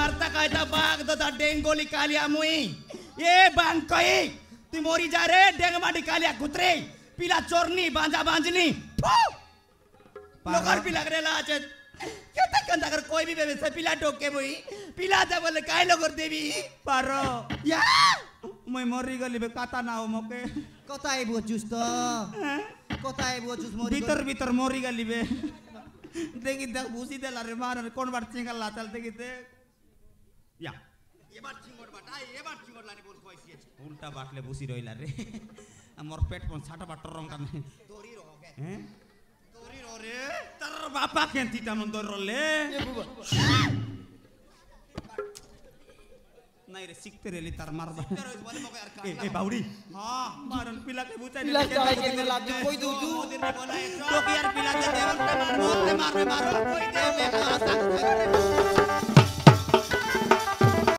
मारता कायदा बाग ददा डेंगोली कालिया मुई ये बांकई तू मोरी जा रे डेंगमाडी कालिया कुतरे पिला चोरनी बांजा बांजनी लोकर पिला करे लाचे क्या तक कंदा कर कोई भी बेबे से पिला टोके मुई पिला जा बोले काय लोकर देवी पारो या মই মরি গলি বে কাটা নাও মকে কোথায় বুঝুস তো কোথায় বুঝুস মরি ভিতর ভিতর মরি গলি বে দেখি দেখ বুঝি দেলা রে মার কোন বার চিঙ্গাল লাচাল দেখি দে ইয়া এবার চিঙ্গড় বাটাই এবার চিঙ্গড় লানি বল কইছি উল্টা বাটলে বুঝি রইলা রে আমার পেট কোন ছাটা বাটর রং কানে তোরি রগে হ্যাঁ তোরি রে তোর বাপা কেনতিটা মন দর রলে नहीं रे सीखते रेली तार मार बा ए बाउडी हां मारन पिला के बुचाई पिला चाहे के लाज कोई दू दू तो यार पिला दे देवर पे मार कोई दे में आशा